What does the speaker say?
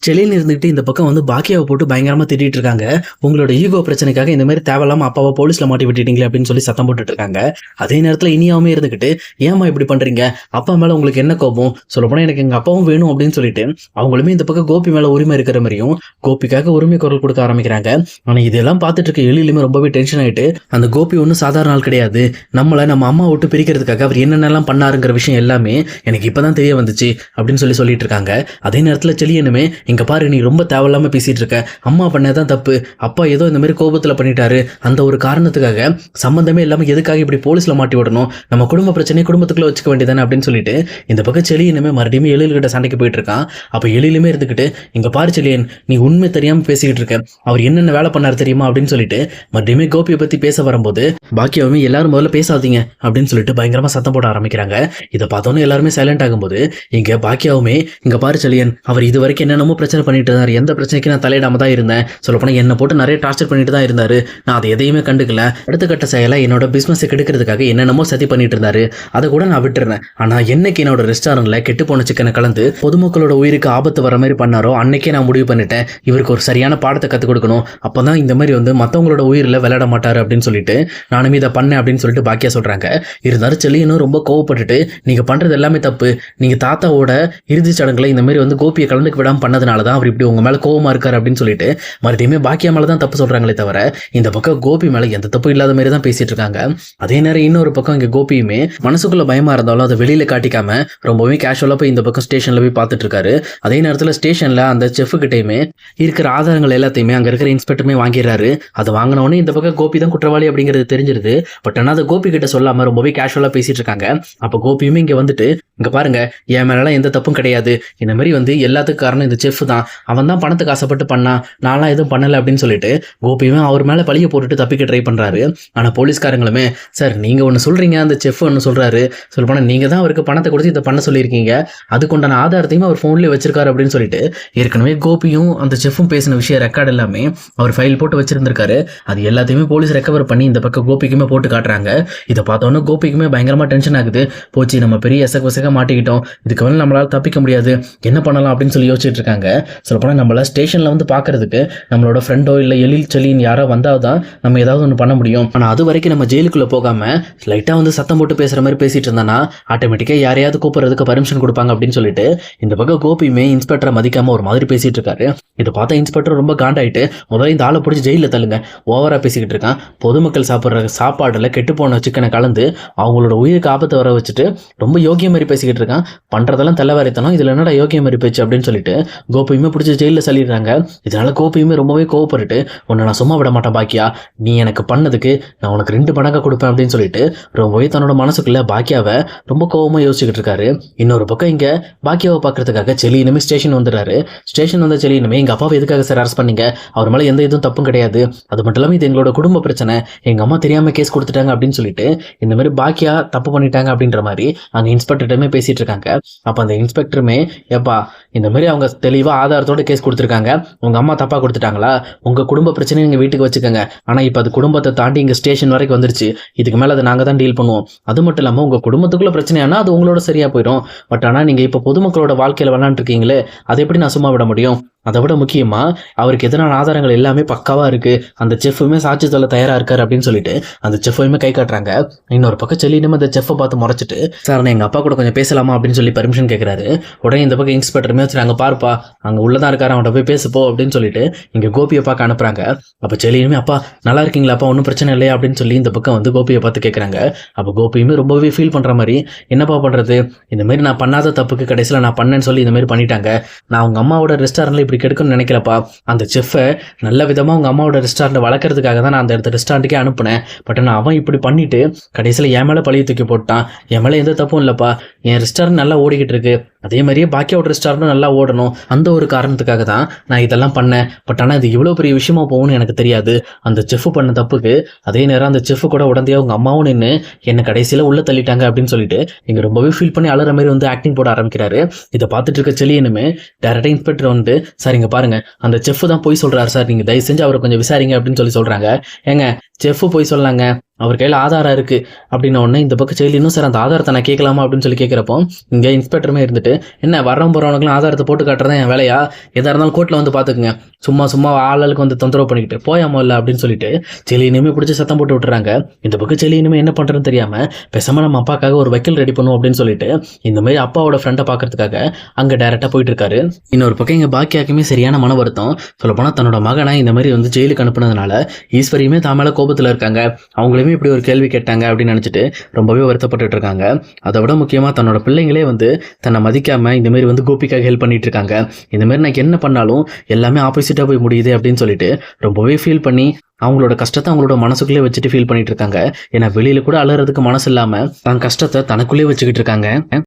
செலின்னு இருந்துகிட்டு இந்த பக்கம் வந்து பாக்கியாவை போட்டு பயங்கரமா திட்டிட்டு இருக்காங்க. உங்களோட ஈகோ பிரச்சனைக்காக இந்த மாதிரி தேவையில்லாம அப்பாவை போலீஸ்ல மாட்டி விட்டுட்டீங்களே அப்படின்னு சொல்லி சத்தம் போட்டுட்டு இருக்காங்க. அதே நேரத்துல இனியாவுமே இருந்துகிட்டு ஏமா இப்படி பண்றீங்க, அப்பா மேல உங்களுக்கு என்ன கோபம், சொல்லப்போனா எனக்கு எங்க அப்பாவும் வேணும் அப்படின்னு சொல்லிட்டு அவங்களுமே இந்த பக்கம் கோபி மேல உரிமை இருக்கிற மாதிரியும் கோபிக்காக உரிமை குரல் கொடுக்க ஆரம்பிக்கிறாங்க. ஆனா இதெல்லாம் பார்த்துட்டு இருக்க எழிலுமே ரொம்பவே டென்ஷன் ஆயிட்டு, அந்த கோபி ஒன்றும் சாதாரண ஆள் கிடையாது, நம்ம அம்மா விட்டு பிரிக்கிறதுக்காக அவர் என்னென்னலாம் பண்ணாருங்கிற விஷயம் எல்லாமே எனக்கு இப்பதான் தெரிய வந்துச்சு அப்படின்னு சொல்லிட்டு இருக்காங்க. அதே நேரத்துல செலியனுமே இங்க பாரு, நீ ரொம்ப தேவையில்லாம பேசிட்டு இருக்க, அம்மா பண்ணதான் தப்பு, அப்பா ஏதோ இந்த மாதிரி கோபத்துல பண்ணிட்டாரு, அந்த ஒரு காரணத்துக்காக சம்பந்தமே இல்லாம எதுக்காக இப்படி போலீஸ்ல மாட்டி விடணும், நம்ம குடும்ப பிரச்சனையை குடும்பத்துக்குள்ள வச்சுக்க வேண்டியதானே அப்படின்னு சொல்லிட்டு இந்த பக்கம் செலியனுமே மறுபடியும் எழில்கிட்ட சண்டைக்கு போயிட்டு இருக்கான். அப்ப எழிலுமே இருந்துகிட்டு இங்க பாரு செலியன், நீ உண்மை தெரியாம பேசிக்கிட்டு இருக்க, அவர் என்னென்ன வேலை பண்ணாரு தெரியுமா அப்படின்னு சொல்லிட்டு மறுபடியுமே கோபியை பத்தி பேச வரும்போது பாக்கியாவுமே எல்லாரும் முதல்ல பேசாதீங்க அப்படின்னு சொல்லிட்டு பயங்கரமா சத்தம் போட ஆரம்பிக்கிறாங்க. இதை பார்த்தோன்னே எல்லாருமே சைலண்ட் ஆகும்போது இங்க பாக்கியாவுமே இங்க பாரு செலியன், அவர் இது வரைக்கும் என்னென்னமோ பிரச்சனை பண்ணிட்டு இருந்தாரு, எந்த பிரச்சனைக்கு நான் தலையிடாம தான் இருந்தேன், சொல்லப்போனா என்ன போட்டு நிறைய டார்ச்சர் பண்ணிட்டு தான் இருந்தாரு, நான் அதை எதையுமே கண்டுக்கல, அடுத்த கட்ட செயலை என்னோட பிசினஸ் கெடுக்கிறதுக்காக என்னென்னமோ சதி பண்ணிட்டு இருந்தாரு, அதை கூட நான் விட்டுறேன். ஆனா என்னைக்கு என்னோட ரெஸ்டாரண்ட்ல கெட்டு போன சிக்கனை கலந்து பொதுமக்களோட உயிருக்கு ஆபத்து வர மாதிரி பண்ணாரோ அன்னைக்கே நான் முடிவு பண்ணிட்டேன், இவருக்கு ஒரு சரியான பாடத்தை கற்றுக் கொடுக்கணும், அப்பதான் இந்த மாதிரி வந்து மற்றவங்களோட உயிரில் விளையாட மாட்டாரு அப்படின்னு சொல்லிட்டு நானும் இதை பண்ணேன் அப்படின்னு சொல்லிட்டு பாக்கியா சொல்றாங்க. இருந்தாலும் செல்லியனும் ரொம்ப கோவப்பட்டுட்டு, நீங்க பண்றது எல்லாமே தப்பு, நீங்க தாத்தாவோட இறுதி சடங்குல இந்த மாதிரி வந்து கோபியை கலந்துக்க விடாம பண்ணதுனாலதான் அவர் இப்படி உங்க மேல கோவமா இருக்காரு அப்படின்னு சொல்லிட்டு மறுபடியுமே பாக்கியா மேலதான் தப்பு சொல்றாங்களே தவிர இந்த பக்கம் கோபி மேல எந்த தப்பு இல்லாத மாதிரி தான் பேசிட்டு இருக்காங்க. அதே நேரம் இன்னொரு பக்கம் இங்க கோபியுமே மனசுக்குள்ள பயமா இருந்தாலும் அதை வெளியில காட்டிக்காம ரொம்பவே கேஷுவலா போய் இந்த பக்கம் ஸ்டேஷன்ல போய் பார்த்துட்டு இருக்காரு. அதே நேரத்துல ஸ்டேஷன்ல அந்த செஃப் கிட்டையுமே இருக்கிற ஆதாரங்கள் எல்லாத்தையுமே அங்க இருக்கிற இன்ஸ்பெக்டருமே வாங்கிடுறாரு. அதை வாங்கினவொடனே இந்த பக்கம் கோபி தான் குற்றவாளி அப்படிங்கிறது தெரிஞ்சிருது. பட் ஆனால் அதை கோபி கிட்ட சொல்லாம ரொம்பவே கேஷுவலா பேசிட்டு இருக்காங்க. அப்போ கோபியுமே இங்க வந்துட்டு இங்க பாருங்க, என் மேலாம் எந்த தப்பும் கிடையாது, இந்த மாதிரி வந்து எல்லாத்துக்கும் காரணம் இந்த செஃப் தான், அவன் தான் பணத்துக்கு ஆசைப்பட்டு பண்ணா, நான்லாம் எதுவும் பண்ணலை அப்படின்னு சொல்லிட்டு கோபியுமே அவர் மேலே பழிய போட்டுட்டு தப்பிக்க ட்ரை பண்ணுறாரு. ஆனால் போலீஸ்காரங்களுமே சார் நீங்கள் ஒன்று சொல்கிறீங்க, அந்த செஃப் ஒன்று சொல்கிறாரு, சொல்லப்போனால் நீங்கள் தான் அவருக்கு பணத்தை கொடுத்து இதை பண்ண சொல்லியிருக்கீங்க, அதுக்குண்டான ஆதாரத்தையும் அவர் ஃபோன்லேயே வச்சிருக்காரு அப்படின்னு சொல்லிட்டு ஏற்கனவே கோபியும் அந்த செஃப்பும் பேசின விஷயம் ரெக்கார்டு எல்லாமே அவர் ஃபைல் போட்டு வச்சிருந்திருக்காரு. அது எல்லாத்தையுமே போலீஸ் ரெக்கவர் பண்ணி இந்த பக்கம் கோபிக்குமே போட்டு காட்டுறாங்க. இதை பார்த்தோன்னே கோபிக்குமே பயங்கரமாக டென்ஷன் ஆகுது. போச்சு, நம்ம பெரிய எசக மாட்டிக்கிட்டோம், இதுக்கு மேலே நம்மளால தப்பிக்க முடியாது, என்ன பண்ணலாம் அப்படின்னு சொல்லி யோசிச்சுட்டு இருக்காங்க. சொல்லப்போனால் நம்மள ஸ்டேஷனில் வந்து பார்க்கறதுக்கு நம்மளோட ஃப்ரெண்டோ இல்லை எழில் செலின்னு யாரோ வந்தால் தான் நம்ம ஏதாவது ஒன்று பண்ண முடியும். ஆனால் அது வரைக்கும் நம்ம ஜெயிலுக்குள்ளே போகாமல் லைட்டாக வந்து சத்தம் போட்டு பேசுகிற மாதிரி பேசிட்டு இருந்தானா ஆட்டோமேட்டிக்காக யாரையாவது கூப்பிட்றதுக்கு பர்மிஷன் கொடுப்பாங்க அப்படின்னு சொல்லிட்டு இந்த பக்கம் கோபியுமே இன்ஸ்பெக்டரை மதிக்காமல் ஒரு மாதிரி பேசிட்டு இருக்காரு. இதை பார்த்தா இன்ஸ்பெக்டர் ரொம்ப காண்டாயிட்டு, முதல்ல இந்த ஆளை பிடிச்சி ஜெயிலில் தள்ளுங்க, ஓவராக பேசிக்கிட்டு இருக்கான், பொதுமக்கள் சாப்பிட்ற சாப்பாடில் கெட்டு போன சிக்கனை கலந்து அவங்களோட உயிருக்கு ஆபத்தை வர வச்சுட்டு ரொம்ப யோகிய மாதிரி பேசிக்கிட்டு இருக்கான், பண்றதெல்லாம் தலைவாரித்தனம், இதுல என்னடா யோகிய மாதிரி பேச்சு அப்படின்னு சொல்லிட்டு கோபியுமே பிடிச்சி ஜெயிலில் சொல்லிடுறாங்க. இதனால கோபியுமே ரொம்பவே கோவப்பட்டுட்டு, உன்னை நான் சும்மா விட மாட்டேன் பாக்கியா, நீ எனக்கு பண்ணதுக்கு நான் உனக்கு 2 மடங்காக கொடுப்பேன் அப்படின்னு சொல்லிட்டு ரொம்பவே தன்னோட மனசுக்குள்ள பாக்கியாவை ரொம்ப கோவமா யோசிச்சுக்கிட்டு இருக்காரு. இன்னொரு பக்கம் இங்க பாக்கியாவை பார்க்கறதுக்காக செலியனுமே ஸ்டேஷன் வந்துடுறாரு. ஸ்டேஷன் வந்த செலியனுமே எங்க அப்பாவை எதுக்காக சார் அரெஸ்ட் பண்ணீங்க, அவர் மேலே எந்த இதுவும் தப்பும் கிடையாது, அது மட்டும் இல்லாமல் இது எங்களோட குடும்ப பிரச்சனை, எங்க அம்மா தெரியாம கேஸ் கொடுத்துட்டாங்க அப்படின்னு சொல்லிட்டு இந்த மாதிரி பாக்கியா தப்பு பண்ணிட்டாங்க அப்படின்ற மாதிரி அங்க இன்ஸ்பெக்டர்மே பேசிட்டு இருக்காங்க. அப்ப அந்த இன்ஸ்பெக்டருமே எப்பா இந்த மாதிரி அவங்க தெளிவா ஆதாரத்தோட கேஸ் கொடுத்துருக்காங்க, உங்க அம்மா தப்பா கொடுத்துட்டாங்களா, உங்க குடும்ப பிரச்சனை நீங்க வீட்டுக்கு வச்சுக்கோங்க, ஆனா இப்ப அது குடும்பத்தை தாண்டி இங்க ஸ்டேஷன் வரைக்கும் வந்துருச்சு, இதுக்கு மேல அதை நாங்க தான் டீல் பண்ணுவோம், அது மட்டும் இல்லாம உங்க குடும்பத்துக்குள்ள பிரச்சனையானா அது உங்களோட சரியா போயிடும், பட் ஆனா நீங்க இப்ப பொதுமக்களோட வாழ்க்கையில விளையாண்டு இருக்கீங்களே, அதை எப்படி நான் சும்மா விட முடியும், அதை விட முக்கியமா அவருக்கு எதிரான ஆதாரங்கள் எல்லாமே பக்காவா இருக்கு, அந்த செஃப்புமே சாட்சி சொல்ல தயாரா இருக்காரு அப்படின்னு சொல்லிட்டு அந்த செஃப்பையுமே கை காட்டுறாங்க. இன்னொரு பக்கம் செல்லினும் அந்த செஃப்பை பார்த்து முறைச்சிட்டு, சார் நான் எங்க அப்பா கூட கொஞ்சம் பேசலாமா அப்படின்னு சொல்லி பர்மிஷன் கேட்கிறாரு. உடனே இந்த பக்கம் இன்ஸ்பெக்டருமே வச்சு அங்க பாருப்பா, அங்க உள்ளதான் இருக்காரு, அவன்கிட்ட போய் பேசுப்போ அப்படின்னு சொல்லிட்டு இங்க கோபியை பார்க்க அனுப்புறாங்க. அப்ப செல்லினுமே அப்பா நல்லா இருக்கீங்களா அப்பா, ஒன்றும் பிரச்சனை இல்லையா அப்படின்னு சொல்லி இந்த பக்கம் வந்து கோபியை பார்த்து கேட்கறாங்க. அப்ப கோபியுமே ரொம்பவே ஃபீல் பண்ற மாதிரி, என்னப்பா பண்றது, இந்த மாதிரி நான் பண்ணாத தப்புக்கு கடைசியில் நான் பண்ணேன்னு சொல்லி இந்த மாதிரி பண்ணிட்டாங்க, நான் உங்க அம்மாவோட ரெஸ்டாரண்ட்ல இப்படி கெடுக்கணும்னு நினைக்கலப்பா, அந்த செஃப்பை நல்ல விதமா உங்க அம்மாவோட ரெஸ்டாரண்ட் வளர்க்கறதுக்காக தான் நான் அந்த இடத்த ரெஸ்டாரண்ட்டுக்கே அனுப்புனேன், பட் நான் அவன் இப்படி பண்ணிட்டு கடைசியில் என் மேலே பழிய தூக்கி போட்டான், என் மேலே எந்த தப்பும் இல்லைப்பா, என் ரெஸ்டாரண்ட் நல்லா ஓடிக்கிட்டு இருக்கு, அதே மாதிரியே பாக்கியோட ரெஸ்டாரண்ட்டும் நல்லா ஓடணும், அந்த ஒரு காரணத்துக்காக தான் நான் இதெல்லாம் பண்ணேன், பட் ஆனால் இது இவ்வளோ பெரிய விஷயமா போகும்னு எனக்கு தெரியாது, அந்த செஃப் பண்ண தப்புக்கு அதே நேரம் அந்த செஃப் கூட உடந்தையா உங்க அம்மாவும் நின்று என்னை கடைசியில் உள்ள தள்ளிட்டாங்க அப்படின்னு சொல்லிட்டு இங்க ரொம்பவே ஃபீல் பண்ணி அழுற மாதிரி வந்து ஆக்டிங் போட ஆரம்பிக்கிறாரு. இதை பார்த்துட்டு இருக்க செல்லியனுமே டைரக்டா இன்ஸ்பெக்டர் வந்து, சார் இங்க பாருங்க, அந்த செஃப் தான் போய் சொல்றாரு சார், நீங்க தயவு செஞ்சு அவரை கொஞ்சம் விசாரிங்க அப்படின்னு சொல்லி சொல்றாங்க. ஏங்க செஃப் போய் சொல்லாங்க, அவர் கையில் ஆதாரம் இருக்குது அப்படின்ன உடனே இந்த பக்கம் செயலினும் சார் அந்த ஆதாரத்தை நான் கேட்கலாமா அப்படின்னு சொல்லி கேட்குறப்போ இங்கே இன்ஸ்பெக்டருமே இருந்துட்டு என்ன வர்றவன் போகிறவனுக்குலாம் ஆதாரத்தை போட்டு காட்டுறதா என் வேலையா, எதாக இருந்தாலும் கோர்ட்டில் வந்து பார்த்துக்குங்க, சும்மா சும்மா ஆளுக்கு வந்து தொந்தரவு பண்ணிக்கிட்டு போயாமோ இல்லை அப்படின்னு சொல்லிட்டு செலியனுமே பிடிச்சி சத்தம் போட்டு விட்டுறாங்க. இந்த பக்கம் செலியனுமே என்ன பண்ணுறதுன்னு தெரியாமல் பேசாமல் நம்ம அப்பாக்காக ஒரு வக்கீல் ரெடி பண்ணுவோம் அப்படின்னு சொல்லிட்டு இந்த மாதிரி அப்பாவோட ஃப்ரெண்டை பார்க்கறதுக்காக அங்கே டேரெக்டாக போயிட்டு இருக்காரு. இன்னொரு பக்கம் எங்கள் பாக்கியாக்குமே சரியான மன வருத்தம். சொல்லப்போனால் தன்னோட மகனை இந்த மாதிரி வந்து ஜெயிலுக்கு அனுப்புனதுனால ஈஸ்வரியுமே தான் மேலே கோபத்தில் இருக்காங்க. அவங்களுமே இப்படி ஒரு கேள்வி கேட்டாங்க அப்படின்னு நினச்சிட்டு ரொம்பவே வருத்தப்பட்டு இருக்காங்க. அதை விட முக்கியமாக தன்னோட பிள்ளைங்களே வந்து தன்னை மதிக்காமல் இந்த மாதிரி வந்து கோபிக்காக ஹெல்ப் பண்ணிட்டு இருக்காங்க. இந்த மாதிரி நான் என்ன பண்ணாலும் எல்லாமே ஆப்போசிட்டாக போய் முடியுது அப்படின்னு சொல்லிட்டு ரொம்பவே ஃபீல் பண்ணி அவங்களோட கஷ்டத்தை அவங்களோட மனசுக்குள்ளே வச்சுட்டு ஃபீல் பண்ணிட்டு இருக்காங்க. ஏன்னா வெளியில கூட அழுறதுக்கு மனசு இல்லாமல் தன் கஷ்டத்தை தனக்குள்ளே வச்சுக்கிட்டு இருக்காங்க.